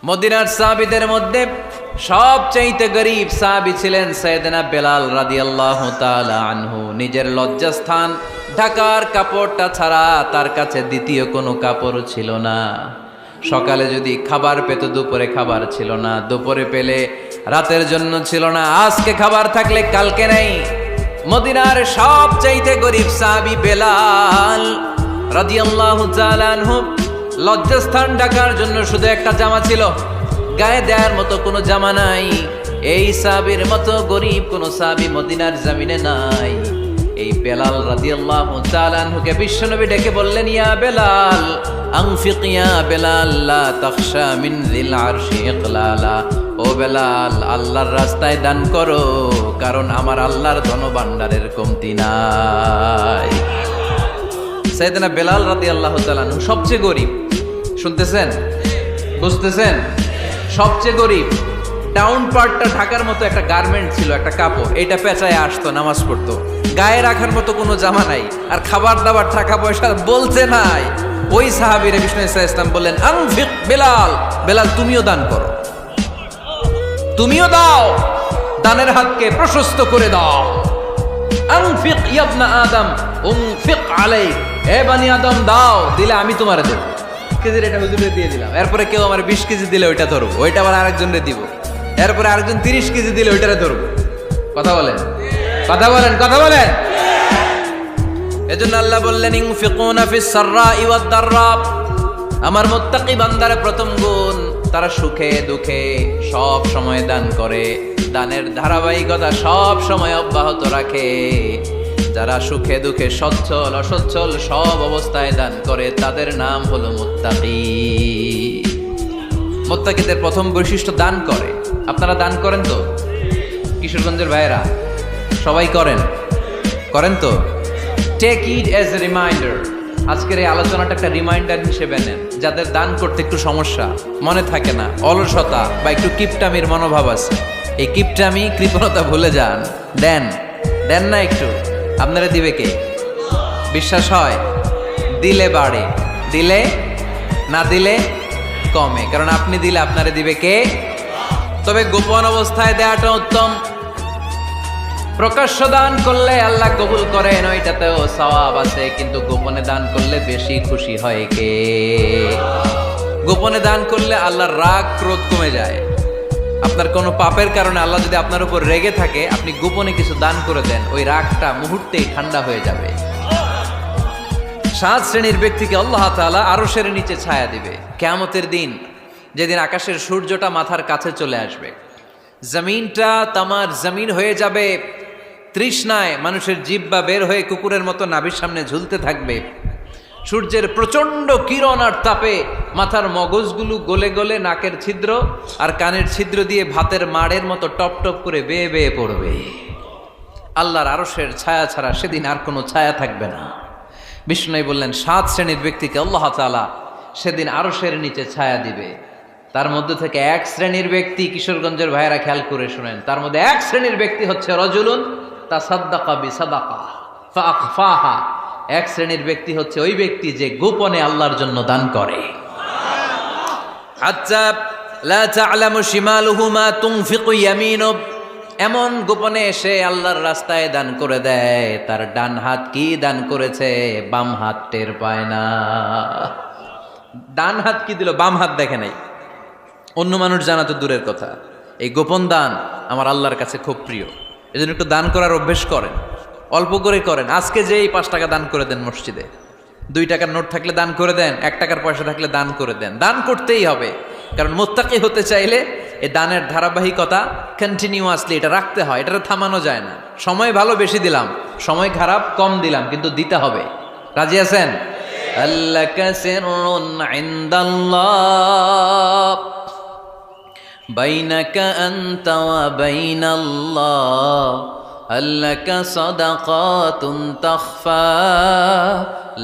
মদিনার সাহাবীদের মধ্যে সবচাইতে গরীব সাহাবী ছিলেন সাইয়েদনা বেলাল রাদিয়াল্লাহু তাআলা আনহু। নিজের লজ্জাস্থান ঢাকার কাপড়টা ছাড়া তার কাছে দ্বিতীয় কোনো কাপড় ছিল না। সকালে যদি খাবার পেত, দুপুরে খাবার ছিল না, দুপুরে পেলে রাতের জন্য ছিল না, আজকে খাবার থাকলে কালকে নেই। মদিনার সবচাইতে গরীব সাহাবী বেলাল রাদিয়াল্লাহু তাআলা আনহু, লজ্জাস্থান ঢাকার জন্য শুধু একটা জামা ছিল, গায়ে দেওয়ার মতো কোনো জামা নাই। এই সাহাবীর মতো গরীব কোনো সাহাবী মদিনার জমিনে নাই। এই বেলাল রাদিয়াল্লাহু তাআলা আনহুকে বিশ্বনবী ডেকে বললেন, ইয়া বেলাল আনফিক ইয়া বেলাল লা তাখশা মিন যিল আরশি ইকলালা। ও বেলাল, আল্লাহর রাস্তায় দান করো, কারণ আমার আল্লাহর ধনভাণ্ডারের কমতি নাই। সাইয়েদনা বেলাল রাদিয়াল্লাহু তাআলা আনহু সবচেয়ে গরীব। শুনতেছেন? বুঝতেছেন? সবচেয়ে গরীব। ডাউন পার্টটা ঢাকার মতো একটা গার্মেন্ট ছিল, একটা কাপড়, এটা পেঁচায় আসতো, নামাজ পড়তো। গায়ে রাখার মতো কোনো জামা নাই, আর খাবার দাবার টাকা পয়সা বলতে নাই। ওই সাহাবীরে বিষ্ণু ইসা ইসলাম বললেন, আনফিক বেলাল, বেলাল তুমিও দান করো, তুমিও দাও, দানের হাতকে প্রশস্ত করে দাও। আনফিক ইয়া ইবনা আদম উনফিক আলাইক, এ বনি আদম দাও, দিলে আমি তোমারে দেব। কেজির এটা হুজুরে দিয়ে দিলাম, এরপরে কেউ আমার 20 কেজি দিলে ওইটা ধরবো, ওইটা আবার আরেকজনরে দিব, এরপরে আরেকজন 30 কেজি দিলে ওইটারে ধরবো। কথা বলেন, কথা বলেন, কথা বলেন। এজন্য আল্লাহ বললেন, ইনফিকুনা ফিস সাররাই ওয়াদ দাররা। আমার মুত্তাকি বান্দার প্রথম গুণ, তারা সুখে দুঃখে সব সময় দান করে, দানের ধারাবাহিকতা সব সময় অব্যাহত রাখে। যারা সুখে দুঃখে সচ্ছল অসচ্ছল সব অবস্থায় দান করে, তাদের নাম হলো মুত্তাকি। মুত্তাকিদের প্রথম বৈশিষ্ট্য দান করে। আপনারা দান করেন তো? কিশোরগঞ্জের ভাইয়েরা সবাই করেন? করেন তো? Take it as a reminder. আজকের এই আলোচনাটা একটা রিমাইন্ডার হিসেবে নেন। যাদের দান করতে একটু সমস্যা, মনে থাকে না, অলসতা বা একটু কিপটামির মনোভাব আছে, এই কিপটামি কৃপণতা ভুলে যান, দেন। দেন না একটু? আপনারা দিবে কে? বিশ্বাস হয়? দিলে বাড়ে, দিলে না দিলে কমে, কারণ আপনি দিলে আপনারে দিবে কে? তবে গোপন অবস্থায় দেওয়াটা উত্তম। প্রকাশ্য দান করলে আল্লাহ কবুল করেন, ওইটাতেও সওয়াব আছে, কিন্তু গোপনে দান করলে বেশি খুশি হয় কে? গোপনে দান করলে আল্লাহর রাগ ক্রোধ কমে যায়। আপনার কোনো পাপের কারণে আল্লাহ যদি আপনার উপর রেগে থাকে, আপনি গোপনে কিছু দান করে দেন, ওই রাগটা মুহূর্তেই ঠান্ডা হয়ে যাবে। 7 শ্রেণীর ব্যক্তিকে আল্লাহ তাআলা আরশের নিচে ছায়া দিবে কিয়ামতের দিন, যেদিন আকাশের সূর্যটা মাথার কাছে চলে আসবে, জমিনটা তামার জমিন হয়ে যাবে, তৃষ্ণায় মানুষের জিহ্বা বের হয়ে কুকুরের মতো নাভির সামনে ঝুলতে থাকবে। সূর্যের প্রচন্ড কিরণ আর তাপে মাথার মগজগুলো গলে গলে নাকের ছিদ্র আর কানের ছিদ্র দিয়ে ভাতের মাড়ের মতো টপ টপ করে বেয়ে বেয়ে পড়বে। আল্লাহর আরশের ছায়া ছাড়া সেদিন আর কোনো ছায়া থাকবে না। বিষ্ণু বললেন, 7 শ্রেণীর ব্যক্তিকে আল্লাহ তাআলা সেদিন আরশের নিচে ছায়া দিবে। তার মধ্যে থেকে 1 শ্রেণীর ব্যক্তি, কিশোরগঞ্জের ভাইয়েরা খেয়াল করে শুনেন, তার মধ্যে 1 শ্রেণীর ব্যক্তি হচ্ছে রজুলুন তাসাদ্দাকা বিসাদাকা ফাআখফাহা। 1 শ্রেণীর ব্যক্তি হচ্ছে ওই ব্যক্তি যে গোপনে আল্লাহর জন্য দান করে। হাত্তা লা তা'লামু শিমালুহু মা তুনফিকু ইয়ামিনু, এমন গোপনে এসে আল্লাহর রাস্তায় দান করে দেয়, তার ডান হাত কি দান করেছে বাম হাত টের পায় না। ডান হাত কি দিল, বাম হাত দেখে নাই। অন্য মানুষ জানা তো দূরের কথা, এই গোপন দান আমার আল্লাহর কাছে খুব প্রিয়। এজন্য একটু দান করার অভ্যেস করেন, অল্প করে করেন। আজকে যে এই 5 টাকা দান করে দেন মসজিদে, 2 টাকার নোট থাকলে দান করে দেন, 1 টাকার পয়সা থাকলে দান করে দেন। দান করতেই হবে, কারণ মুত্তাকি হতে চাইলে এই দানের ধারাবাহিকতা কন্টিনিউয়াসলি এটা রাখতে হয়, এটা থামানো যায় না। সময় ভালো বেশি দিলাম, সময় খারাপ কম দিলাম, কিন্তু দিতে হবে। রাজি আছেন? আল্লাকা সিররুন ইনদাল্লাহ বাইনাকা আনতা ওয়া বাইনাল্লাহ, আল্লাকা সাদাকাতুন তাখফা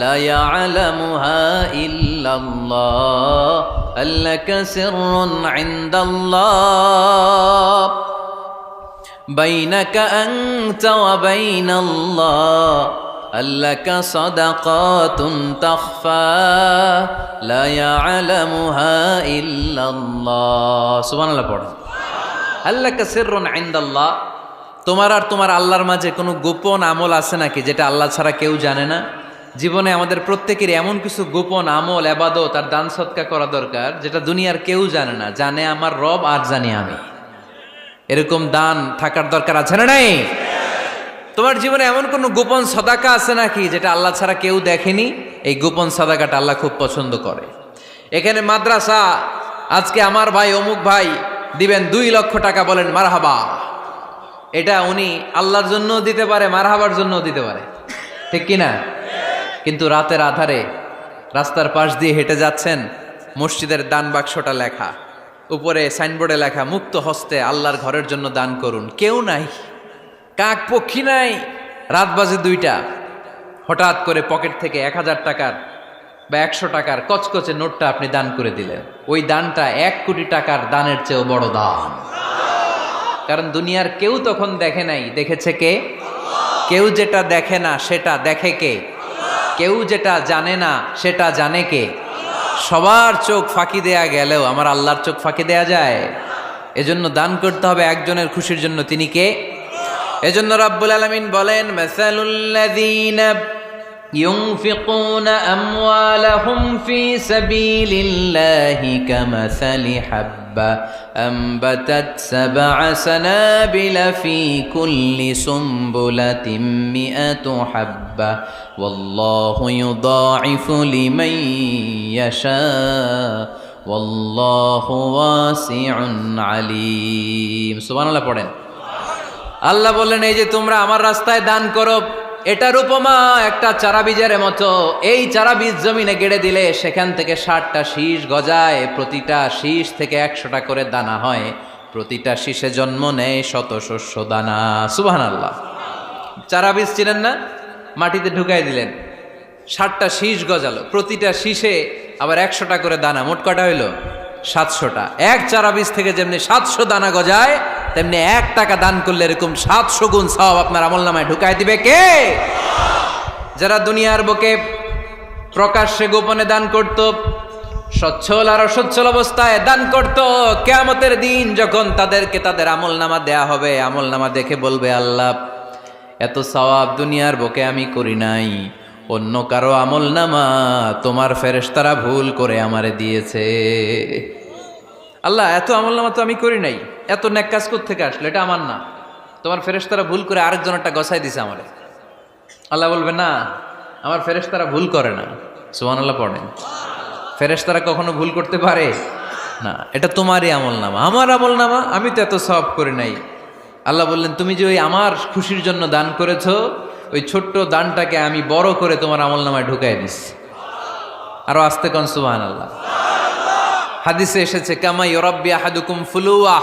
লা ইয়ালামুহা ইল্লাল্লাহ, আল্লাকা সিররুন ইনদাল্লাহ বাইনাকা আনতা ওয়া বাইনাল্লাহ, আল্লাকা সাদাকাতুন তাখফা লা ইয়ালামুহা ইল্লাল্লাহ। সুবহানাল্লাহ পড়ো। আল্লাকা সিররুন ইনদাল্লাহ, তোমার আর তোমার আল্লাহর মাঝে কোনো গোপন আমল আছে নাকি যেটা আল্লাহ ছাড়া কেউ জানে না? জীবনে আমাদের প্রত্যেকের এমন কিছু গোপন আমল, ইবাদত আর দান সদকা করা দরকার যেটা দুনিয়ার কেউ জানে না, জানে আমার রব আর জানি আমি। এরকম দান থাকার দরকার আছে না নাই? তোমার জীবনে এমন কোনো গোপন সাদাকা আছে নাকি যেটা আল্লাহ ছাড়া কেউ দেখেনি? এই গোপন সাদাকাটা আল্লাহ খুব পছন্দ করে। এখানে মাদ্রাসা, আজকে আমার ভাই অমুক ভাই দিবেন 2 লক্ষ টাকা, বলেন মারহাবা। এটা উনি আল্লাহর জন্য দিতে পারে, মারহাবার জন্য দিতে পারে, ঠিক কিনা? কিন্তু রাতের আধারে রাস্তার পাশ দিয়ে হেঁটে যাচ্ছেন, মসজিদের দান বাক্সটা লেখা, উপরে সাইনবোর্ডে লেখা মুক্ত হস্তে আল্লাহর ঘরের জন্য দান করুন। কেউ নাই, কাক পক্ষী নাই, রাত বাজে 2টা, হঠাৎ করে পকেট থেকে 1000 টাকার বা 100 টাকার কচকচে নোটটা আপনি দান করে দিলেন। ওই দানটা 1 কোটি টাকার দানের চেয়েও বড় দান। কারণ দুনিয়ার কেউ তখন দেখে নাই, দেখেছে কে? কেউ যেটা দেখে না সেটা দেখে কে? কেউ যেটা জানে না সেটা জানে কে? সবার চোখ ফাঁকি দেয়া গেলেও আমার আল্লাহর চোখ ফাঁকি দেয়া যায়? এজন্য দান করতে হবে একজনের খুশির জন্য, তিনি কে? এজন্য রাব্বুল আলামিন বলেন, মাসালুল্লাযীনা ইউনফিকুনা আমওয়ালাহুম ফি সাবিলিল্লাহি কামাসালি হাব্বা আনবাতাত সাবআ সানাবিলা ফি কুল্লি সুমবুলাতিন মিআতু হাব্বা ওয়াল্লাহু ইউদাঈফু লিমান ইয়াশা ওয়াল্লাহু ওয়াসিউন আলীম। সুবহানাল্লাহ পড়েন। আল্লাহ বললেন, এই যে তোমরা আমার রাস্তায় দান করো, এটার উপমা একটা চারা বীজের মতো। এই চারা বীজ জমিনে গেড়ে দিলে সেখান থেকে 60টা শীষ গজায়, প্রতিটা শীষ থেকে 100টা করে দানা হয়, প্রতিটা শীষে জন্ম নেয় শত শস্য দানা। সুবহানাল্লাহ। চারা বীজ ছিলেন না, মাটিতে ঢুকাই দিলেন, 60টা শীষ গজালো, প্রতিটা শীষে আবার 100টা করে দানা, মোট কটা হইল? 700টা। এক চারা বীজ থেকে যেমনি 700 দানা গজায়, তেমনি 1 টাকা দান করলে এরকম 700 গুণ সওয়াব আপনার আমলনামায় ঢুকাই দিবে কে? যারা দুনিয়ার বুকে প্রকাশ্যে গোপনে দান করত, সচ্ছল আর অসচ্ছল অবস্থায় দান করত, কিয়ামতের দিন যখন তাদেরকে তাদের আমলনামা দেয়া হবে, আমলনামা দেখে বলবে, আল্লাহ এত সওয়াব দুনিয়ার বুকে আমি করি নাই, অন্য কারো আমলনামা তোমার ফেরেশতারা ভুল করে আমারে দিয়েছে। আল্লাহ এত আমলনামা তো আমি করি নাই, এত নেক কাজ কোত্থেকে আসলো? এটা আমার না, তোমার ফেরেশতারা ভুল করে আরেকজনেরটা গছাই দিছে আমারে। আল্লাহ বলবে, না, আমার ফেরেশতারা ভুল করে না। সুবহানাল্লাহ পড়েন। ফেরেশতারা কখনো ভুল করতে পারে না, এটা তোমারই আমলনামা, আমার আমলনামা, আমি তো এত সওয়াব করি নাই। আল্লাহ বললেন, তুমি যে ওই আমার খুশির জন্য দান করেছো, ওই ছোট্ট দানটাকে আমি বড় করে তোমার আমলনামায় ঢুকাই দিচ্ছি। আরো আস্তে কোন সুবহানাল্লাহ। হাদিসে এসেছে, কামা ইউরাব্বি আহাদুকুম ফুলুয়া,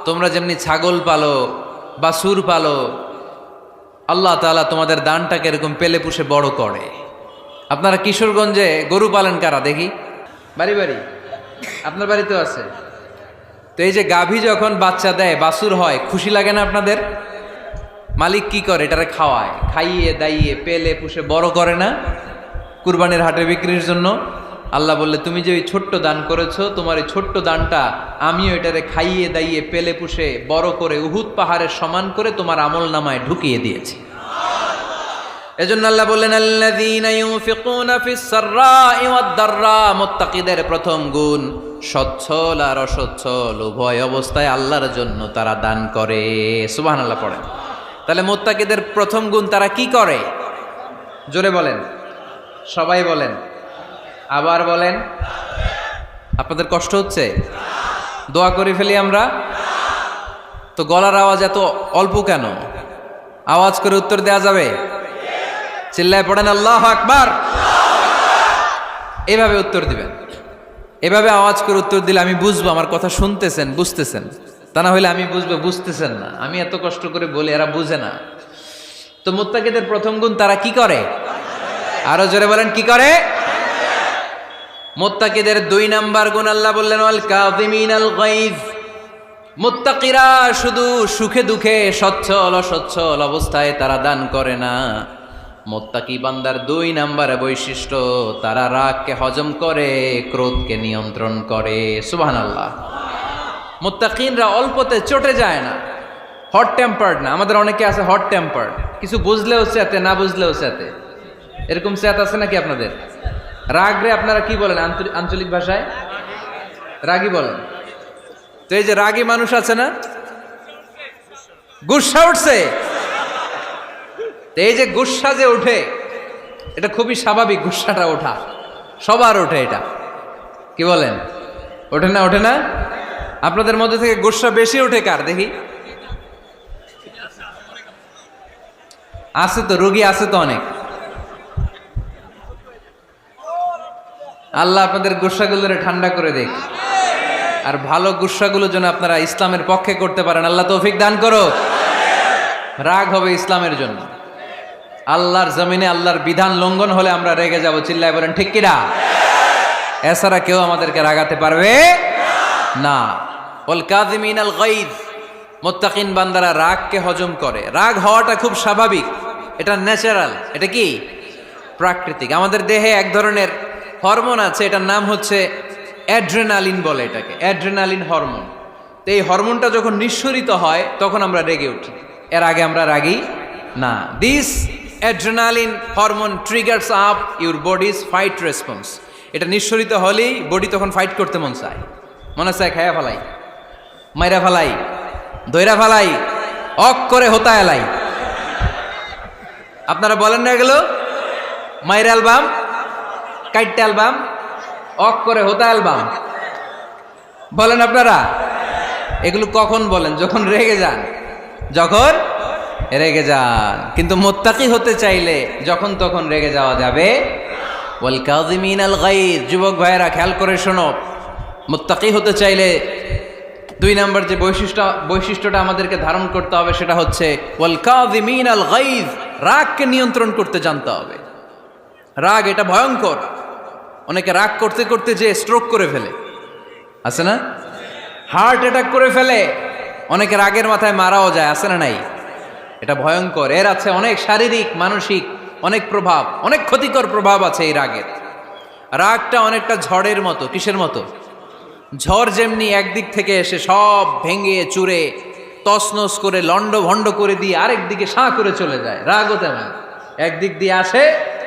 তোমরা যেমনি ছাগল পালো, বাছুর পালো, আল্লাহ তাআলা তোমাদের দানটাকে এরকম পেলে পুষে বড় করে। আপনারা কিশোরগঞ্জে গরু পালেন কারা দেখি? বাড়ি বাড়ি, আপনার বাড়িতেও আছে। তো এই যে গাভী যখন বাচ্চা দেয়, বাছুর হয়, খুশি লাগে না আপনাদের? মালিক কি করে? এটারে খাওয়ায়, খাইয়ে দাইয়ে পেলে পুষে বড় করে না? কুরবানির হাটে বিক্রির জন্য। আল্লাহ বললে, তুমি যে ওই ছোট্ট দান করেছো, তোমার এই ছোট্ট দানটা আমিও এটারে খাইয়ে দাইয়ে পেলে পুষে বড় করে উহুদ পাহাড়ের সমান করে তোমার আমলনামায় ঢুকিয়ে দিয়েছি। এজন্য আল্লাহ বললেন, আল্লাযীনা ইউনফিকুনা ফিস সাররাই ওয়াদ দাররা, মুত্তাকিদের প্রথম গুণ সচ্ছল আর অসচ্ছল উভয় অবস্থায় আল্লাহর জন্য তারা দান করে। সুবহানাল্লাহ পড়েন। তাহলে মুত্তাকিদের প্রথম গুণ, তারা কি করে? জোরে বলেন, সবাই বলেন, আবার বলেন। আপনাদের কষ্ট হচ্ছে? দোয়া করে ফেলি আমরা তো। গলার আওয়াজ এত অল্প কেন? আওয়াজ করে উত্তর দেয়া যাবে? চিল্লায় পড়েন আল্লাহু আকবার। এভাবে উত্তর দিবেন, এভাবে আওয়াজ করে উত্তর দিলে আমি বুঝবো আমার কথা শুনতেছেন, বুঝতেছেন। তা না হলে আমি বুঝবো বুঝতেছেন না, আমি এত কষ্ট করে বলি, এরা বুঝে না। তো মুত্তাকিদের প্রথম গুণ, তারা কি করে? আরো জোরে বলেন, কি করে? মুত্তাকিদের 2 নাম্বার গুণ আল্লাহ বললেন, ওয়াল কাযিমিনাল গায়জ। মুত্তাকিরা শুধু সুখে দুঃখে, সচ্ছল অসচ্ছল অবস্থায় তারা দান করে না, মুত্তাকি বান্দার 2 নম্বরে বৈশিষ্ট্য, তারা রাগকে হজম করে, ক্রোধকে নিয়ন্ত্রণ করে। সুবহানাল্লাহ। মুত্তাকিনরা অল্পতে চটে যায় না, হট টেম্পার্ড না। আমাদের অনেকে আছে হট টেম্পার্ড, কিছু বুঝলেও চেতে, না বুঝলেও চেতে। এরকম চেত আছে নাকি আপনাদের? রাগরে আপনারা কি বলেন আঞ্চলিক ভাষায়? রাগী বলেন। তো এই যে রাগী মানুষ আছে না, গুসা উঠছে, এই যে গুসা যে ওঠে, এটা খুবই স্বাভাবিক। গুসাটা ওঠা সবার ওঠে, এটা কি বলেন? ওঠে না? ওঠে না? আপনাদের মধ্যে থেকে গুসা বেশি ওঠে কার দেখি? আছে তো, রোগী আছে তো অনেক। আল্লাহ আপনাদের গুসাগুলোরে ঠান্ডা করে দেখ, আর ভালো গুসাগুলো যেন আপনারা ইসলামের পক্ষে করতে পারেন। আল্লাহ তৌফিক দান করো। রাগ হবে ইসলামের জন্য। আল্লাহর জমিনে আল্লাহর বিধান লঙ্ঘন হলে আমরা রেগে যাব। চিল্লায় বলেন ঠিক কিনা? এছাড়া কেউ আমাদেরকে রাগাতে পারবে না। ওয়াল কাযিমিনাল গায়জ, মুত্তাকিন বান্দারা রাগকে হজম করে। রাগ হওয়াটা খুব স্বাভাবিক, এটা ন্যাচারাল, এটা কি প্রাকৃতিক। আমাদের দেহে এক ধরনের হরমোন আছে, এটার নাম হচ্ছে অ্যাড্রেনালিন বলে এটাকে, অ্যাড্রেনালিন হরমোন। তো এই হরমোনটা যখন নিঃসরিত হয় তখন আমরা রেগে উঠি, এর আগে আমরা রাগি না। This adrenaline hormone triggers up your bodies fight response. এটা নিঃসরিত হলেই বডি তখন ফাইট করতে মন চায়, মনে চায় খায়া ফেলাই, মাইরা ফেলাই, দইরা ফেলাই, অক করে হোতা এলাই। আপনারা বলেন না এগুলো? মাইরা অ্যালবাম, কাইটটা অ্যালবাম, অক করে হোতা অ্যালবাম বলেন আপনারা? এগুলো কখন বলেন? যখন রেগে যান, যখন রেগে যান। কিন্তু মুত্তাকি হতে চাইলে যখন তখন রেগে যাওয়া যাবে। ওয়াল কাযিমিনাল গায়জ, যুবক ভাইয়েরা খেয়াল করে শোনো, মুত্তাকি হতে চাইলে 2 নম্বর যে বৈশিষ্ট্যটা আমাদেরকে ধারণ করতে হবে সেটা হচ্ছে ওয়াল কাযিমিনাল গায়জ, রাগকে নিয়ন্ত্রণ করতে জানতে হবে। রাগ এটা ভয়ঙ্কর। অনেকে রাগ করতে করতে যে স্ট্রোক করে ফেলে, আছে না? হার্ট অ্যাটাক করে ফেলে। অনেকে রাগের মাথায় মারাও যায়, আছে না নাই? এটা ভয়ঙ্কর। এর আছে অনেক শারীরিক, মানসিক অনেক প্রভাব, অনেক ক্ষতিকর প্রভাব আছে এই রাগের। রাগটা অনেকটা ঝড়ের মতো। কিসের মতো? ঝড় যেমনি একদিক থেকে এসে সব ভেঙে চুরে তছনছ করে লন্ড ভন্ড করে দিয়ে আরেক দিকে সাঁ করে চলে যায়, রাগও তেমন। একদিক দিয়ে আসে,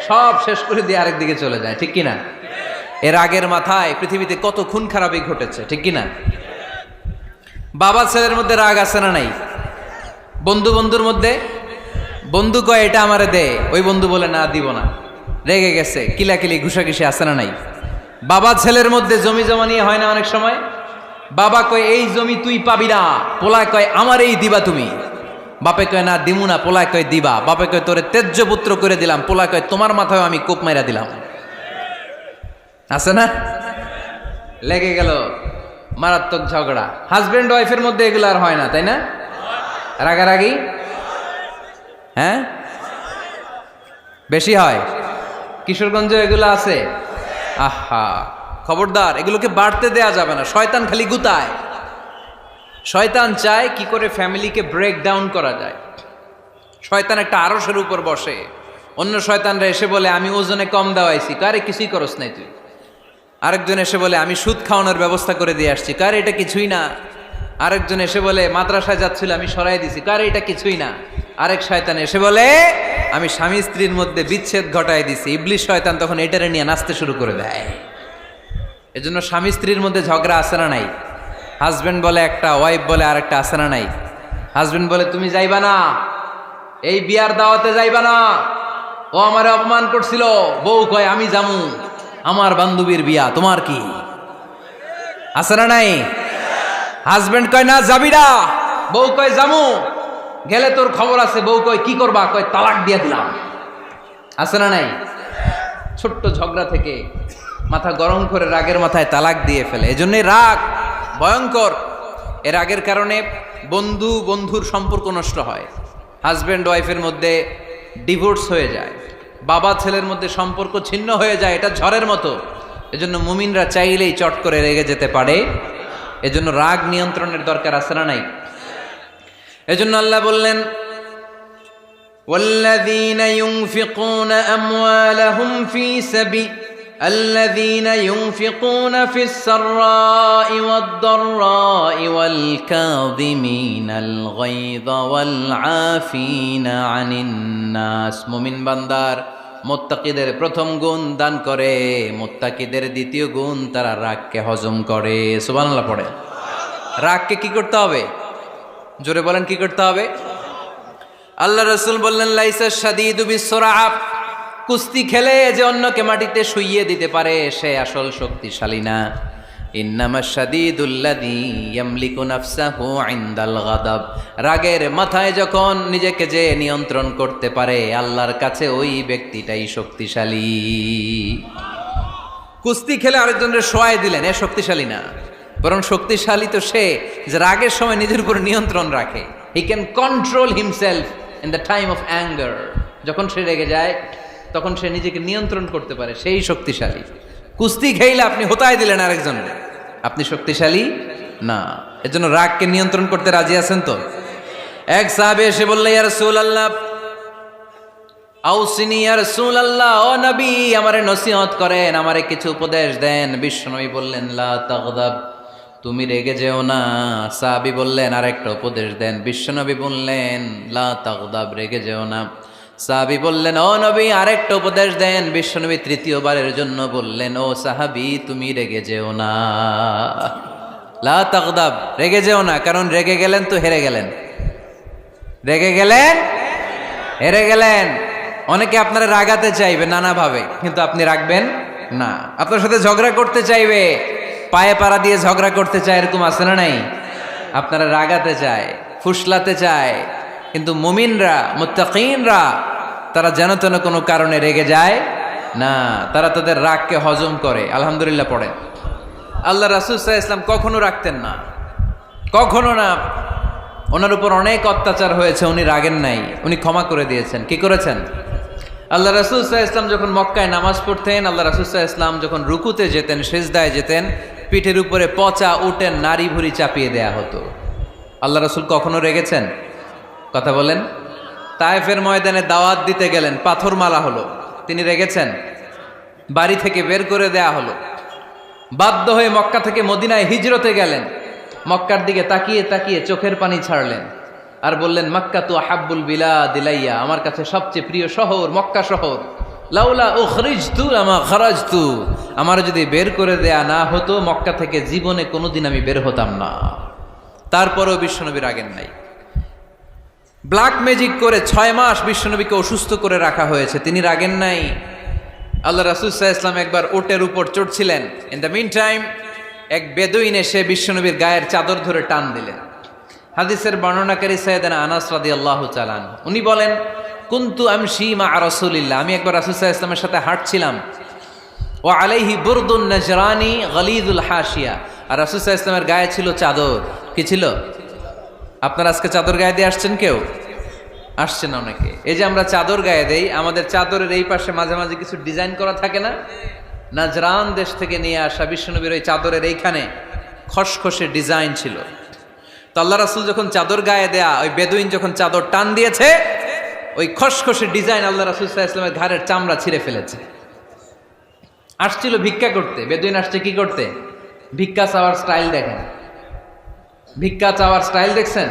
সব শেষ করে দিয়ে আরেক দিকে চলে যায়, ঠিক কিনা? এর রাগের মাথায় পৃথিবীতে কত খুন খারাপই ঘটেছে, ঠিক কিনা? বাবা ছেলের মধ্যে রাগ আছে না নাই? বন্ধু বন্ধুর মধ্যে, বন্ধু কয় এটা আমারে দে, ওই বন্ধু বলে না দিব না, রেগে গেছে, কিলাকিলি ঘুষাঘুষি আছে না নাই? বাবা ছেলের মধ্যে জমি জমা নিয়ে হয় না অনেক সময়? বাবা কয় এই জমি তুই পাবি না, পোলায় কয় আমার এই দিবা তুমি। বাপে কয় না দিমু না, পোলায় কয় দিবা। বাপে কয় তোরে তেজ্য পুত্র করে দিলাম, পোলায় কয় তোমার মাথায় আমি কোপ মাইরা দিলাম। আছে না? লেগে গেল, মারাত্মক ঝগড়া। হাজবেন্ড ওয়াইফের মধ্যে এগুলো আর হয় না, তাই না? রাগারাগি হ্যাঁ বেশি হয়। কিশোরগঞ্জে এগুলো আছে। আহা, খবরদার, এগুলোকে বাড়তে দেয়া যাবে না। শয়তান খালি গুতায়। শয়তান চায় কি করে ফ্যামিলিকে ব্রেক ডাউন করা যায়। শয়তান একটা আরশের উপর বসে, অন্য শয়তানরা এসে বলে আমি ওজনে কম দেওয়াইছি, কারে কিছুই করস নাই তুই। আরেকজন এসে বলে আমি সুদ খাওয়ানোর ব্যবস্থা করে দিয়ে আসছি, কারে এটা কিছুই না। আরেকজন এসে বলে মাদ্রাসায় যাচ্ছিল আমি সরাই দিছি, কারে এটা কিছুই না। আরেক শয়তান এসে বলে আমি স্বামী স্ত্রীর মধ্যে বিচ্ছেদ ঘটাই দিছি। ইবলিশ শয়তান তখন এটারে নিয়ে নাচতে শুরু করে দেয়। এজন্য স্বামী স্ত্রীর মধ্যে ঝগড়া আছে না নাই? হাজবেন্ড বলে একটা, ওয়াইফ বলে আরেকটা, আছে না নাই? হাজবেন্ড বলে তুমি যাইবা না, এই বিয়ার দাওয়াতে যাইবা না, ও আমারে অপমান করছিল। বউ কয় আমি যামু, আমার বান্ধবীর বিয়া, তোমার কি? আছে না নাই? হাজবেন্ড কয় না যাবি না, বউ কয় যামু, গেলে তোর খবর আছে। বউ কয় কি করবা? কয় তালাক দিয়ে দিলাম। আছে না নাই? ছোট্ট ঝগড়া থেকে মাথা গরম করে রাগের মাথায় তালাক দিয়ে ফেলে। এজন্যই রাগ ভয়ঙ্কর। এর রাগের কারণে বন্ধু বন্ধুর সম্পর্ক নষ্ট হয়, হাজব্যান্ড ওয়াইফের মধ্যে ডিভোর্স হয়ে যায়, বাবা ছেলের মধ্যে সম্পর্ক ছিন্ন হয়ে যায়। এটা ঝড়ের মতো। এজন্য মুমিনরা চাইলেই চট করে রেগে যেতে পারে। এজন্য রাগ নিয়ন্ত্রণের দরকার আছে না নাই? এজন্য আল্লাহ বললেন والذين ينفقون أموالهم في سبيل الذين ينفقون في السراء والضراء والكاظمين الغيظ والعافين عن الناس মুমিন বান্দার মুত্তাকিদের প্রথম গুণ দান করে, মুত্তাকিদের দ্বিতীয় গুণ তারা রাগকে হজম করে। সুবহানাল্লাহ পড়ে। রাগকে কি করতে হবে? জোরে বলেন, কি করতে হবে? আল্লাহ রাসূল বললেন, লাইসা শাদীদু বিসরাআ, কুস্তি খেলে যে অন্যকে মাটিতে শুইয়ে দিতে পারে সে আসল শক্তিশালী না। ইন্নামা শাদীদুল্লাযী ইয়ামলিকু নাফসাহু ইনদাল গাদাব, রাগের মাথায় যখন নিজেকে যে নিয়ন্ত্রণ করতে পারে আল্লাহর কাছে ওই ব্যক্তিটাই শক্তিশালী। কুস্তি খেলে আরেকজনের শোয়াই দিলেন, এ শক্তিশালী না, বরং শক্তিশালী তো সে যে রাগের সময় নিজের উপর নিয়ন্ত্রণ রাখে। He can control himself in the time of anger, যখন সে রেগে যায় তখন সে নিজেকে নিয়ন্ত্রণ করতে পারে, সেই শক্তিশালী। কুস্তি খেইলে আপনি হোতায় দিলেন আরেকজনের, আপনি শক্তিশালী না। এজন্য রাগকে নিয়ন্ত্রণ করতে রাজি আছেন তো? এক সাহাবী এসে বললেন, ইয়া রাসূলুল্লাহ আউসিনি, ইয়া রাসূলুল্লাহ, ও নবী আমারে নসিহত করেন, আমারে কিছু উপদেশ দেন। বিশ্বনবী বললেন, লা তাগদাব, তুমি রেগে যেও না। সাহাবী বললেন, আরেকটা উপদেশ দেন। বিশ্বনবী বললেন, লা তাগদাব, রেগে যেও না। সাহাবী বললেন, ও নবী আরেকটা উপদেশ দেন। বিশ্বনবী তৃতীয়বারের জন্য বললেন, ও সাহাবী তুমি রেগে যেও না, লা তাগদাব, রেগে যেও না। কারণ রেগে গেলেন তো হেরে গেলেন, রেগে গেলেন হেরে গেলেন। অনেকে আপনারা রাগাতে চাইবে নানাভাবে, কিন্তু আপনি রাখবেন না। আপনার সাথে ঝগড়া করতে চাইবে, পায়ে পাড়া দিয়ে ঝগড়া করতে চায়, এরকম আছে না নাই? আপনারা রাগাতে চায়, ফুসলাতে চায়, কিন্তু মুমিনরা, মুত্তাকিনরা তারা যেন তেন কোনো কারণে রেগে যায় না, তারা তাদের রাগকে হজম করে। আলহামদুলিল্লাহ পড়েন। আল্লাহ রাসূল সাল্লাল্লাহু আলাইহি ওয়াসাল্লাম কখনো রাগতেন না, কখনো না। ওনার উপর অনেক অত্যাচার হয়েছে, উনি রাগেন নাই, উনি ক্ষমা করে দিয়েছেন। কি করেছেন? আল্লাহ রাসূল সাল্লাল্লাহু আলাইহি ওয়াসাল্লাম যখন মক্কায় নামাজ পড়তেন, আল্লাহ রাসূল সাল্লাল্লাহু আলাইহি ওয়াসাল্লাম যখন রুকুতে যেতেন, সিজদায় যেতেন, পিঠের উপরে পচা উটের নাড়ি ভুঁড়ি চাপিয়ে দেয়া হতো। আল্লাহ রাসূল কখনো রেগেছেন? কথা বলেন। তায়েফের ময়দানে দাওয়াত দিতে গেলেন, পাথর মালা হলো, তিনি রেগেছেন? বাড়ি থেকে বের করে দেয়া হলো, বাধ্য হয়ে মক্কা থেকে মদিনায় হিজরতে গেলেন। মক্কার দিকে তাকিয়ে তাকিয়ে চোখের পানি ছাড়লেন আর বললেন, মক্কা তু আহাব্বুল বিলাদ ইলাইয়া, আমার কাছে সবচেয়ে প্রিয় শহর মক্কা শহর। লাউলা উখরিজতু লামা খারাজতু, আমার যদি বের করে দেয়া না হতো মক্কা থেকে জীবনে কোনোদিন আমি বের হতাম না। তারপরেও বিশ্বনবী রাগেন নাই। ব্ল্যাক ম্যাজিক করে 6 মাস বিশ্বনবীকে অসুস্থ করে রাখা হয়েছে, তিনি রাগেন নাই। আল্লাহ রাসূল সাল্লাল্লাহু আলাইহি ওয়াসাল্লাম একবার উটের উপর চড়ছিলেন। ইন দ্য মিন টাইম এক বেদুইন এসে বিশ্বনবীর গায়ের চাদর ধরে টান দিলেন। হাদিসের বর্ণনাকারী সাইয়েদনা আনাস রাদিয়াল্লাহু তাআলা আনহু, উনি বলেন, কুনতু আমশি মা রাসূলিল্লাহ, আমি একবার রাসূল সাল্লাল্লাহু আলাইহি ওয়াসাল্লামের সাথে হাঁটছিলাম। ওয়া আলাইহি বুরদুন নাজরানি গলিযুল হাশিয়া, আর রাসূল সাল্লাল্লাহু আলাইহি ওয়াসাল্লামের গায়ে ছিল চাদর। কি ছিল? আপনারা আজকে চাদর গায়ে দিয়ে আসছেন? কেউ আসছে না অনেকে। এই যে আমরা চাদর গায়ে দেই, আমাদের চাদরের এই পাশে মাঝে মাঝে কিছু ডিজাইন করা থাকে না? নাজরান দেশ থেকে নিয়ে আসা বিশ্বনবীর ওই চাদরের এইখানে খসখসে ডিজাইন ছিল। তো আল্লাহ রাসূল যখন চাদর গায়ে দেয়া, ওই বেদুইন যখন চাদর টান দিয়েছে, ওই খসখসে ডিজাইন আল্লাহ রাসূল সাল্লাল্লাহু আলাইহি ওয়াসাল্লামের ঘাড়ের চামড়া ছিঁড়ে ফেলেছে। আসছিল ভিক্ষা করতে, বেদুইন আসছে কি করতে? ভিক্ষা চাওয়ার স্টাইল দেখেন, ভিক্ষা চাওয়ার স্টাইল দেখছেন?